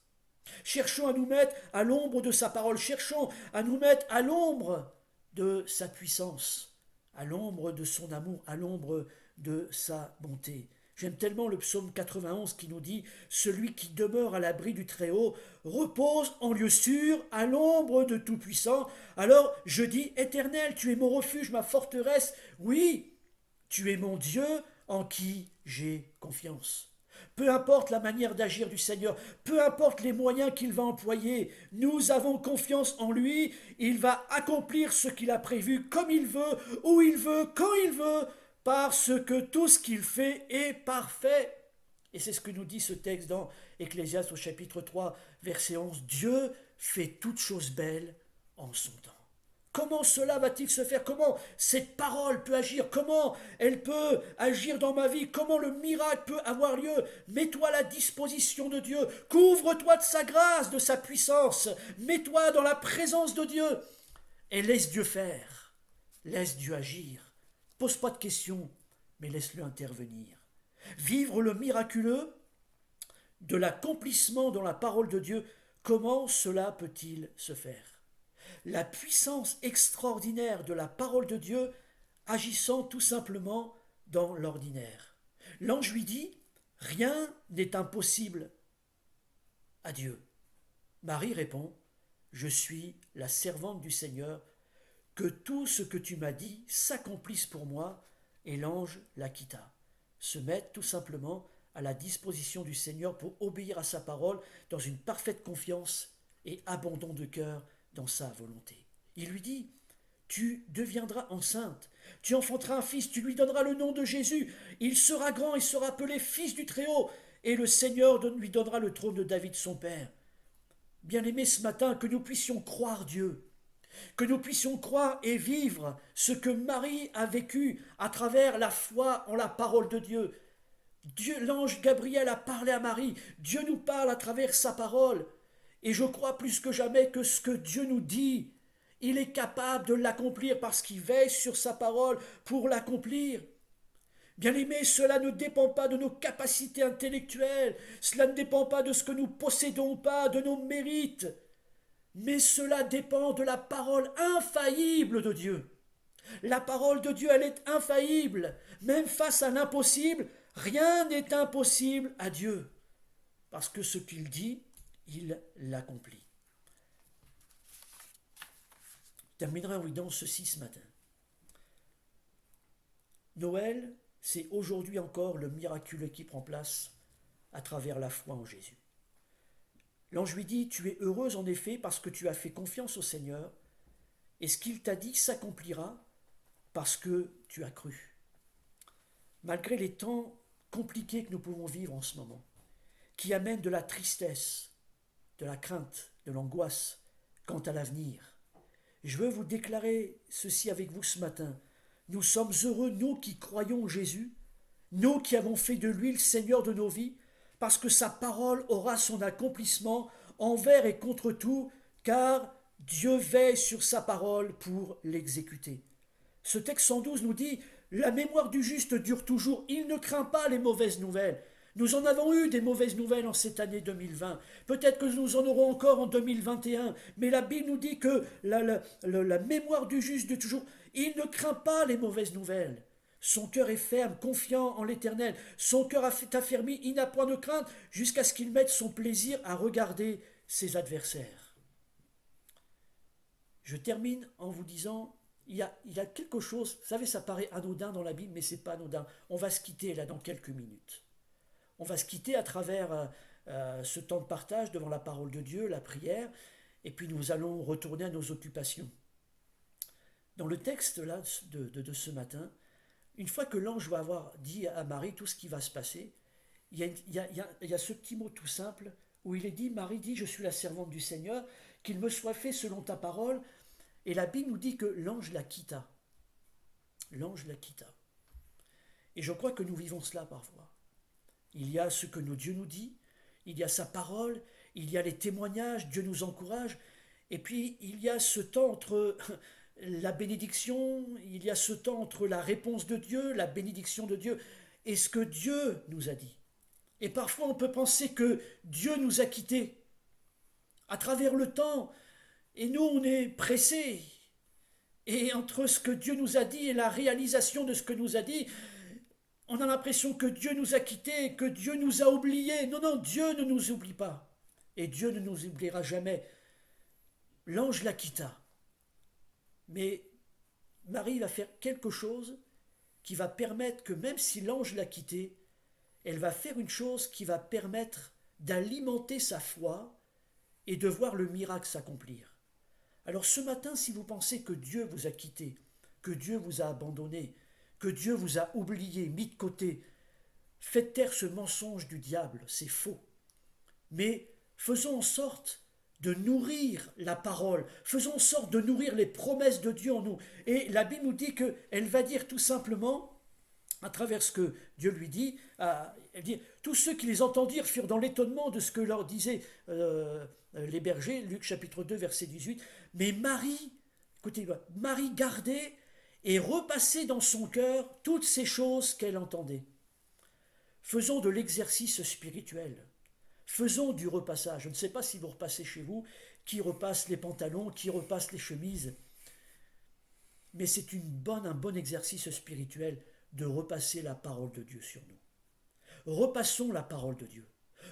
Cherchons à nous mettre à l'ombre de sa parole, cherchons à nous mettre à l'ombre de sa puissance, à l'ombre de son amour, à l'ombre de sa bonté. J'aime tellement le psaume 91 qui nous dit « Celui qui demeure à l'abri du Très-Haut repose en lieu sûr à l'ombre de Tout-Puissant. Alors je dis, Éternel, tu es mon refuge, ma forteresse. Oui, tu es mon Dieu en qui j'ai confiance. » Peu importe la manière d'agir du Seigneur, peu importe les moyens qu'il va employer, nous avons confiance en lui, il va accomplir ce qu'il a prévu comme il veut, où il veut, quand il veut, parce que tout ce qu'il fait est parfait. Et c'est ce que nous dit ce texte dans Ecclésiaste au chapitre 3, verset 11. Dieu fait toutes choses belles en son temps. Comment cela va-t-il se faire? Comment cette parole peut agir? Comment elle peut agir dans ma vie? Comment le miracle peut avoir lieu? Mets-toi à la disposition de Dieu. Couvre-toi de sa grâce, de sa puissance. Mets-toi dans la présence de Dieu. Et laisse Dieu faire. Laisse Dieu agir. Pose pas de questions, mais laisse-le intervenir. Vivre le miraculeux de l'accomplissement dans la parole de Dieu, comment cela peut-il se faire? La puissance extraordinaire de la parole de Dieu agissant tout simplement dans l'ordinaire. L'ange lui dit, rien n'est impossible à Dieu. Marie répond, je suis la servante du Seigneur, que tout ce que tu m'as dit s'accomplisse pour moi. » Et l'ange la quitta. Se mettre tout simplement à la disposition du Seigneur pour obéir à sa parole dans une parfaite confiance et abandon de cœur dans sa volonté. Il lui dit: tu deviendras enceinte, tu enfanteras un fils, tu lui donneras le nom de Jésus, il sera grand et sera appelé fils du Très-Haut, et le Seigneur lui donnera le trône de David son père. Bien-aimés, ce matin, que nous puissions croire Dieu, que nous puissions croire et vivre ce que Marie a vécu à travers la foi en la parole de Dieu. L'ange Gabriel a parlé à Marie, Dieu nous parle à travers sa parole, et je crois plus que jamais que ce que Dieu nous dit, il est capable de l'accomplir parce qu'il veille sur sa parole pour l'accomplir. Bien-aimés, cela ne dépend pas de nos capacités intellectuelles, cela ne dépend pas de ce que nous possédons ou pas, de nos mérites, mais cela dépend de la parole infaillible de Dieu. La parole de Dieu, elle est infaillible. Même face à l'impossible, rien n'est impossible à Dieu. Parce que ce qu'il dit, il l'accomplit. Je terminerai en vous disant ceci ce matin. Noël, c'est aujourd'hui encore le miraculeux qui prend place à travers la foi en Jésus. L'ange lui dit: tu es heureuse en effet parce que tu as fait confiance au Seigneur, et ce qu'il t'a dit s'accomplira parce que tu as cru. Malgré les temps compliqués que nous pouvons vivre en ce moment, qui amènent de la tristesse, de la crainte, de l'angoisse quant à l'avenir, je veux vous déclarer ceci avec vous ce matin. Nous sommes heureux, nous qui croyons en Jésus, nous qui avons fait de lui le Seigneur de nos vies, parce que sa parole aura son accomplissement envers et contre tout, car Dieu veille sur sa parole pour l'exécuter. Ce texte 112 nous dit: la mémoire du juste dure toujours, il ne craint pas les mauvaises nouvelles. Nous en avons eu des mauvaises nouvelles en cette année 2020. Peut-être que nous en aurons encore en 2021. Mais la Bible nous dit que la mémoire du juste dure toujours. Il ne craint pas les mauvaises nouvelles. Son cœur est ferme, confiant en l'Éternel. Son cœur est affermi, il n'a point de crainte, jusqu'à ce qu'il mette son plaisir à regarder ses adversaires. Je termine en vous disant, il y a quelque chose, vous savez, ça paraît anodin dans la Bible, mais ce n'est pas anodin. On va se quitter là dans quelques minutes. On va se quitter à travers ce temps de partage devant la parole de Dieu, la prière, et puis nous allons retourner à nos occupations. Dans le texte là de ce matin, une fois que l'ange va avoir dit à Marie tout ce qui va se passer, il y a ce petit mot tout simple où il est dit: Marie dit, je suis la servante du Seigneur, qu'il me soit fait selon ta parole. Et la Bible nous dit que l'ange la quitta. L'ange la quitta. Et je crois que nous vivons cela parfois. Il y a ce que Dieu nous dit, il y a sa parole, il y a les témoignages, Dieu nous encourage, et puis il y a ce temps entre la bénédiction, il y a ce temps entre la réponse de Dieu, la bénédiction de Dieu, et ce que Dieu nous a dit. Et parfois on peut penser que Dieu nous a quittés à travers le temps, et nous on est pressés. Et entre ce que Dieu nous a dit et la réalisation de ce que nous a dit, on a l'impression que Dieu nous a quittés, que Dieu nous a oubliés. Non, non, Dieu ne nous oublie pas. Et Dieu ne nous oubliera jamais. L'ange la quitta. Mais Marie va faire quelque chose qui va permettre que même si l'ange l'a quittée, elle va faire une chose qui va permettre d'alimenter sa foi et de voir le miracle s'accomplir. Alors ce matin, si vous pensez que Dieu vous a quitté, que Dieu vous a abandonné, que Dieu vous a oublié, mis de côté, faites taire ce mensonge du diable, c'est faux. Mais faisons en sorte de nourrir la parole, faisons en sorte de nourrir les promesses de Dieu en nous. Et la Bible nous dit qu'elle va dire tout simplement, à travers ce que Dieu lui dit, elle dit: tous ceux qui les entendirent furent dans l'étonnement de ce que leur disaient les bergers, Luc chapitre 2, verset 18. Mais Marie, écoutez-moi, Marie gardait et repassait dans son cœur toutes ces choses qu'elle entendait. Faisons de l'exercice spirituel. Faisons du repassage. Je ne sais pas si vous repassez chez vous, qui repasse les pantalons, qui repasse les chemises. Mais c'est un bon exercice spirituel de repasser la parole de Dieu sur nous. Repassons la parole de Dieu.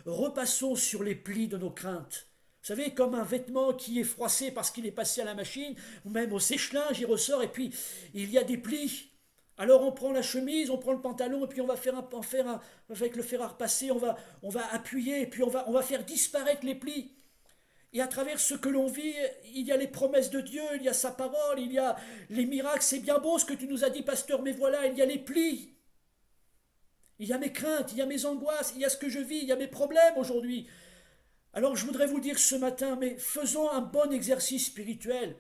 Repassons sur les plis de nos craintes. Vous savez, comme un vêtement qui est froissé parce qu'il est passé à la machine, ou même au sèche-linge, il ressort et puis il y a des plis. Alors on prend la chemise, on prend le pantalon et puis on va avec le fer à repasser, on va appuyer et puis on va faire disparaître les plis. Et à travers ce que l'on vit, il y a les promesses de Dieu, il y a sa parole, il y a les miracles. C'est bien beau ce que tu nous as dit, pasteur, mais voilà, il y a les plis. Il y a mes craintes, il y a mes angoisses, il y a ce que je vis, il y a mes problèmes aujourd'hui. Alors je voudrais vous dire ce matin, mais faisons un bon exercice spirituel.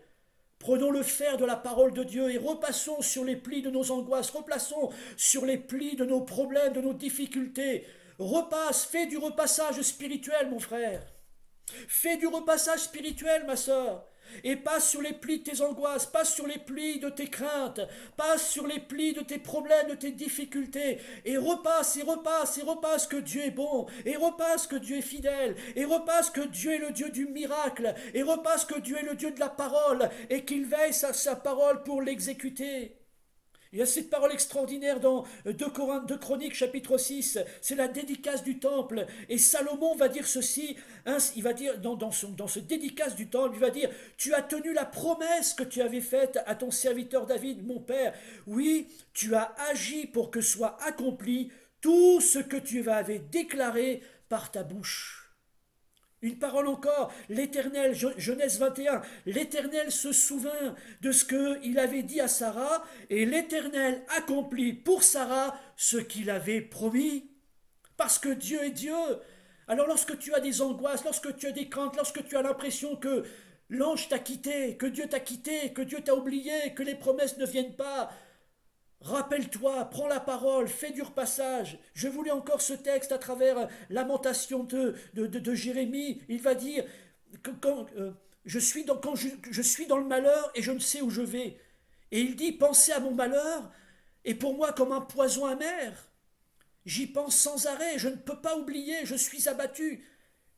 Prenons le fer de la parole de Dieu et repassons sur les plis de nos angoisses, replaçons sur les plis de nos problèmes, de nos difficultés. Repasse, fais du repassage spirituel, mon frère. Fais du repassage spirituel, ma sœur. Et passe sur les plis de tes angoisses, passe sur les plis de tes craintes, passe sur les plis de tes problèmes, de tes difficultés, et repasse, et repasse, et repasse que Dieu est bon, et repasse que Dieu est fidèle, et repasse que Dieu est le Dieu du miracle, et repasse que Dieu est le Dieu de la parole, et qu'il veille à sa parole pour l'exécuter. Il y a cette parole extraordinaire dans 2 Chroniques chapitre 6, c'est la dédicace du temple. Et Salomon va dire ceci, hein, il va dire dans ce dédicace du temple, il va dire, tu as tenu la promesse que tu avais faite à ton serviteur David, mon père. Oui, tu as agi pour que soit accompli tout ce que tu avais déclaré par ta bouche. Une parole encore, l'Éternel, Genèse 21, l'Éternel se souvint de ce qu'il avait dit à Sarah, et l'Éternel accomplit pour Sarah ce qu'il avait promis. Parce que Dieu est Dieu. Alors lorsque tu as des angoisses, lorsque tu as des craintes, lorsque tu as l'impression que l'ange t'a quitté, que Dieu t'a oublié, que les promesses ne viennent pas, rappelle-toi, prends la parole, fais du repassage. Je voulais encore ce texte à travers Lamentation de Jérémie. Il va dire que quand, quand je suis dans le malheur et je ne sais où je vais. Et il dit, pensez à mon malheur est pour moi comme un poison amer. J'y pense sans arrêt, je ne peux pas oublier, je suis abattu.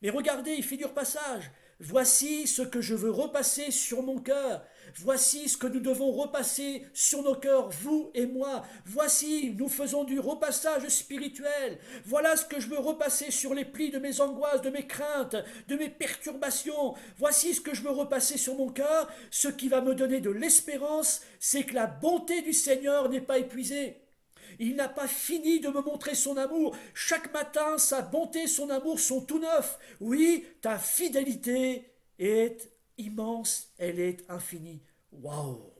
Mais regardez, il fait du repassage. Voici ce que je veux repasser sur mon cœur. Voici ce que nous devons repasser sur nos cœurs, vous et moi. Voici, nous faisons du repassage spirituel. Voilà ce que je veux repasser sur les plis de mes angoisses, de mes craintes, de mes perturbations. Voici ce que je veux repasser sur mon cœur. Ce qui va me donner de l'espérance, c'est que la bonté du Seigneur n'est pas épuisée. Il n'a pas fini de me montrer son amour. Chaque matin, sa bonté, son amour sont tout neufs. Oui, ta fidélité est immense, elle est infinie. Waouh!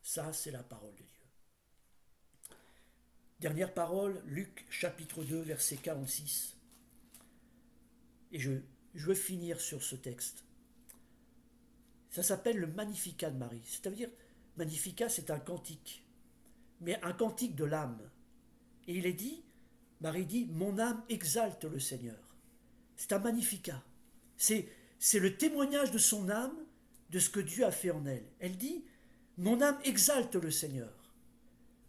Ça, c'est la parole de Dieu. Dernière parole, Luc chapitre 2, verset 46. Et je veux finir sur ce texte. Ça s'appelle le Magnificat de Marie. C'est-à-dire, Magnificat, c'est un cantique. Mais un cantique de l'âme. Et il est dit, Marie dit, mon âme exalte le Seigneur. C'est un magnificat. C'est le témoignage de son âme, de ce que Dieu a fait en elle. Elle dit, mon âme exalte le Seigneur.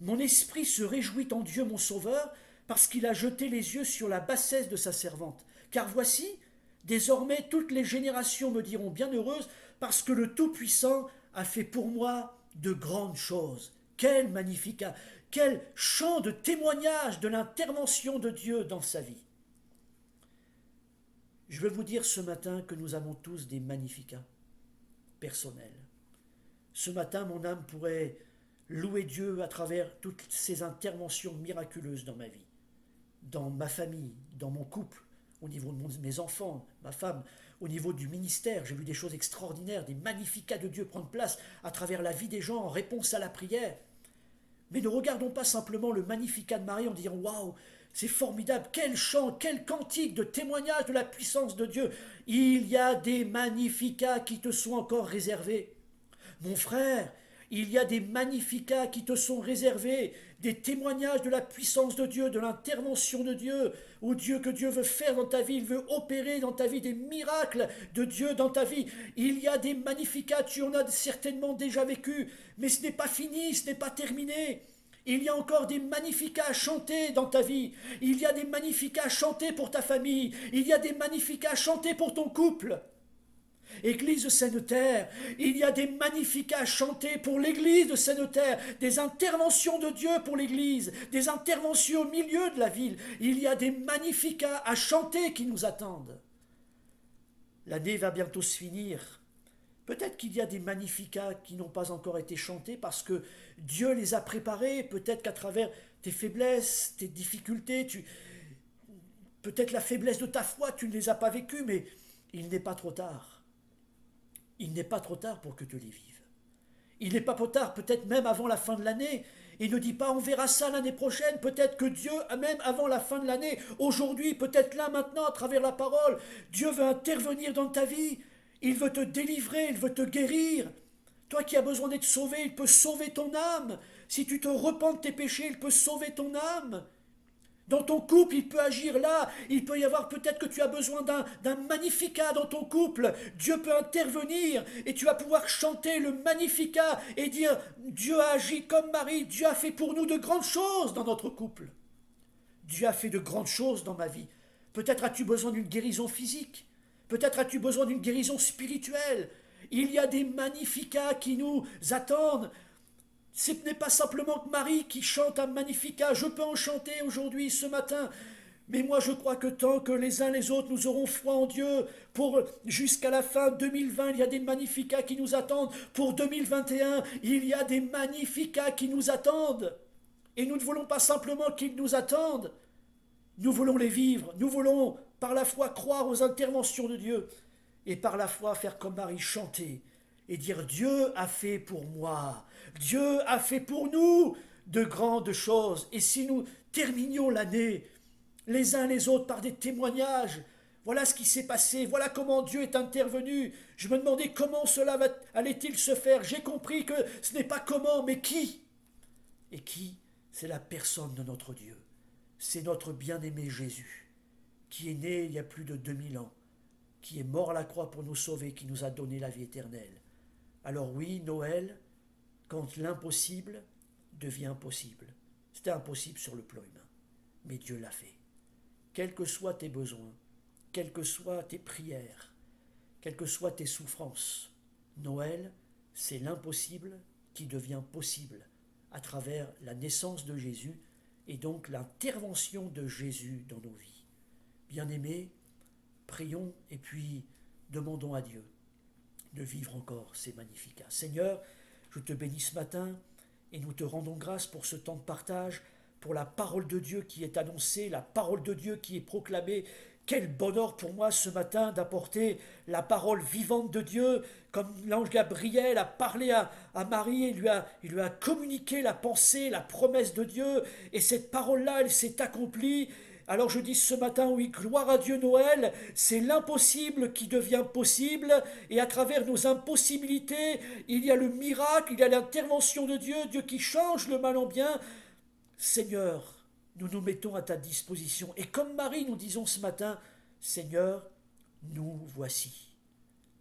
Mon esprit se réjouit en Dieu mon Sauveur, parce qu'il a jeté les yeux sur la bassesse de sa servante. Car voici, désormais toutes les générations me diront bienheureuse, parce que le Tout-Puissant a fait pour moi de grandes choses. Quel magnificat, quel chant de témoignage de l'intervention de Dieu dans sa vie. Je veux vous dire ce matin que nous avons tous des magnificats personnels. Ce matin, mon âme pourrait louer Dieu à travers toutes ces interventions miraculeuses dans ma vie, dans ma famille, dans mon couple, au niveau de mes enfants, ma femme, au niveau du ministère. J'ai vu des choses extraordinaires, des magnificats de Dieu prendre place à travers la vie des gens en réponse à la prière. Mais ne regardons pas simplement le Magnificat de Marie en disant « Waouh, c'est formidable, quel chant, quel cantique de témoignage de la puissance de Dieu !» Il y a des magnificats qui te sont encore réservés. Mon frère, il y a des magnificats qui te sont réservés, des témoignages de la puissance de Dieu, de l'intervention de Dieu, ou Dieu que Dieu veut faire dans ta vie, il veut opérer dans ta vie des miracles de Dieu dans ta vie. Il y a des magnificats, tu en as certainement déjà vécu, mais ce n'est pas fini, ce n'est pas terminé. Il y a encore des magnificats à chanter dans ta vie. Il y a des magnificats à chanter pour ta famille. Il y a des magnificats à chanter pour ton couple. Église de Sainte-Terre, il y a des magnificats à chanter pour l'église de Sainte-Terre, des interventions de Dieu pour l'église, des interventions au milieu de la ville. Il y a des magnificats à chanter qui nous attendent. L'année va bientôt se finir. Peut-être qu'il y a des magnificats qui n'ont pas encore été chantés parce que Dieu les a préparés. Peut-être qu'à travers tes faiblesses, tes difficultés, peut-être la faiblesse de ta foi, tu ne les as pas vécues, mais il n'est pas trop tard. Il n'est pas trop tard pour que tu les vives. Il n'est pas trop tard, peut-être même avant la fin de l'année. Et ne dis pas on verra ça l'année prochaine. Peut-être que Dieu, même avant la fin de l'année, aujourd'hui, peut-être là maintenant, à travers la parole, Dieu veut intervenir dans ta vie. Il veut te délivrer, il veut te guérir. Toi qui as besoin d'être sauvé, il peut sauver ton âme. Si tu te repens de tes péchés, il peut sauver ton âme. Dans ton couple, il peut agir là. Il peut y avoir peut-être que tu as besoin d'un magnificat dans ton couple. Dieu peut intervenir et tu vas pouvoir chanter le magnificat et dire Dieu a agi comme Marie. Dieu a fait pour nous de grandes choses dans notre couple. Dieu a fait de grandes choses dans ma vie. Peut-être as-tu besoin d'une guérison physique. Peut-être as-tu besoin d'une guérison spirituelle. Il y a des magnificats qui nous attendent. Ce n'est pas simplement que Marie qui chante un magnificat, je peux en chanter aujourd'hui, ce matin, mais moi je crois que tant que les uns les autres nous aurons foi en Dieu, pour jusqu'à la fin 2020, il y a des magnificats qui nous attendent, pour 2021, il y a des magnificats qui nous attendent, et nous ne voulons pas simplement qu'ils nous attendent, nous voulons les vivre, nous voulons par la foi croire aux interventions de Dieu, et par la foi faire comme Marie, chanter, et dire Dieu a fait pour moi, Dieu a fait pour nous de grandes choses. Et si nous terminions l'année les uns les autres par des témoignages, voilà ce qui s'est passé, voilà comment Dieu est intervenu. Je me demandais comment cela allait-il se faire. J'ai compris que ce n'est pas comment, mais qui. Et qui? C'est la personne de notre Dieu. C'est notre bien-aimé Jésus, qui est né il y a plus de 2000 ans, qui est mort à la croix pour nous sauver, qui nous a donné la vie éternelle. Alors oui, Noël, quand l'impossible devient possible. C'était impossible sur le plan humain, mais Dieu l'a fait. Quels que soient tes besoins, quelles que soient tes prières, quelles que soient tes souffrances, Noël, c'est l'impossible qui devient possible à travers la naissance de Jésus et donc l'intervention de Jésus dans nos vies. Bien-aimés, prions et puis demandons à Dieu de vivre encore ces magnificats. Seigneur, je te bénis ce matin et nous te rendons grâce pour ce temps de partage, pour la parole de Dieu qui est annoncée, la parole de Dieu qui est proclamée. Quel bonheur pour moi ce matin d'apporter la parole vivante de Dieu, comme l'ange Gabriel a parlé à Marie et il lui a communiqué la pensée, la promesse de Dieu, et cette parole-là, elle s'est accomplie. Alors je dis ce matin, oui, gloire à Dieu Noël, c'est l'impossible qui devient possible, et à travers nos impossibilités, il y a le miracle, il y a l'intervention de Dieu, Dieu qui change le mal en bien. Seigneur, nous nous mettons à ta disposition, et comme Marie, nous disons ce matin, Seigneur, nous voici.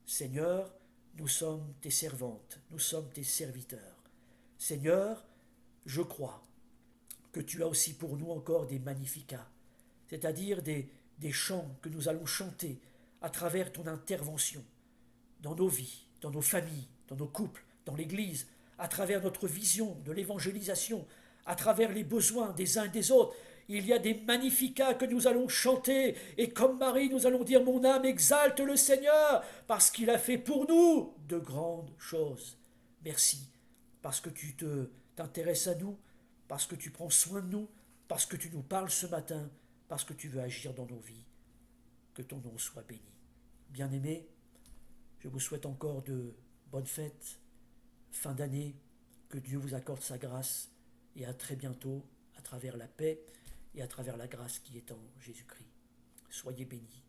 Seigneur, nous sommes tes servantes, nous sommes tes serviteurs. Seigneur, je crois que tu as aussi pour nous encore des magnificats, c'est-à-dire des chants que nous allons chanter à travers ton intervention dans nos vies, dans nos familles, dans nos couples, dans l'Église, à travers notre vision de l'évangélisation, à travers les besoins des uns et des autres. Il y a des magnificats que nous allons chanter, et comme Marie, nous allons dire « Mon âme exalte le Seigneur, parce qu'il a fait pour nous de grandes choses. » Merci, parce que tu t'intéresses à nous, parce que tu prends soin de nous, parce que tu nous parles ce matin, parce que tu veux agir dans nos vies. Que ton nom soit béni. Bien-aimés, je vous souhaite encore de bonnes fêtes, fin d'année, que Dieu vous accorde sa grâce, et à très bientôt, à travers la paix et à travers la grâce qui est en Jésus-Christ. Soyez bénis.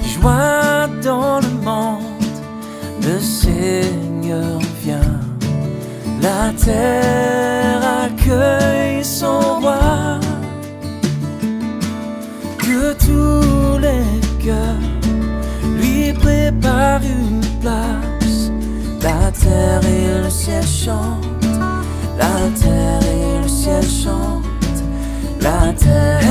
Joie dans le monde, le Seigneur vient. La terre accueille son roi. Que tous les cœurs lui préparent une place. La terre et le ciel chantent. La terre et le ciel chantent. La terre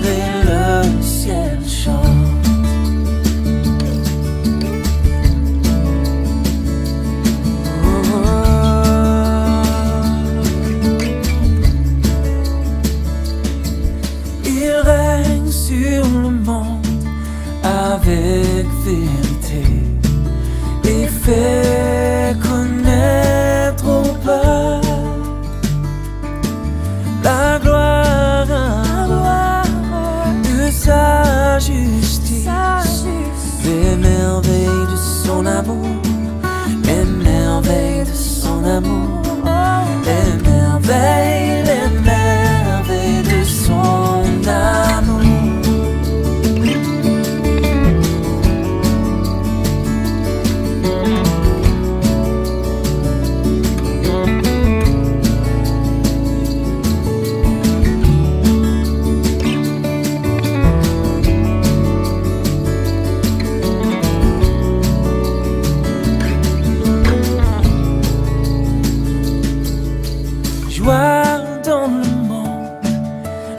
et le ciel chantent. sur le monde avec vérité et fait connaître au peuple la gloire de sa justice, les merveilles de son amour, les merveilles de son amour, les merveilles de son amour. Joie dans le monde,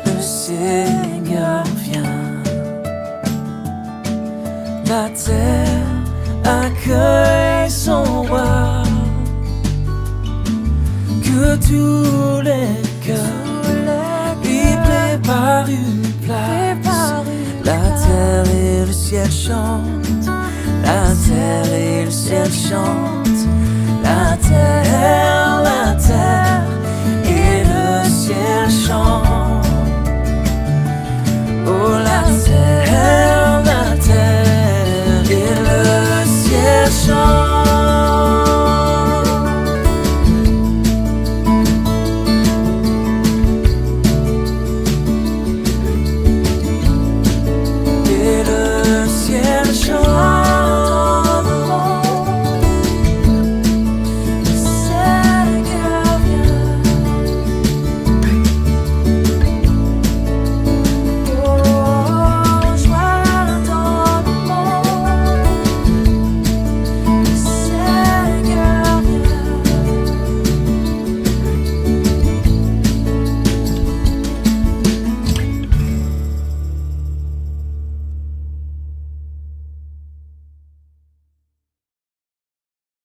le Seigneur vient. La terre accueille son roi. Que tous les cœurs lui préparent une place. La terre et le ciel chantent. La terre et le ciel chantent. La terre et le ciel chante.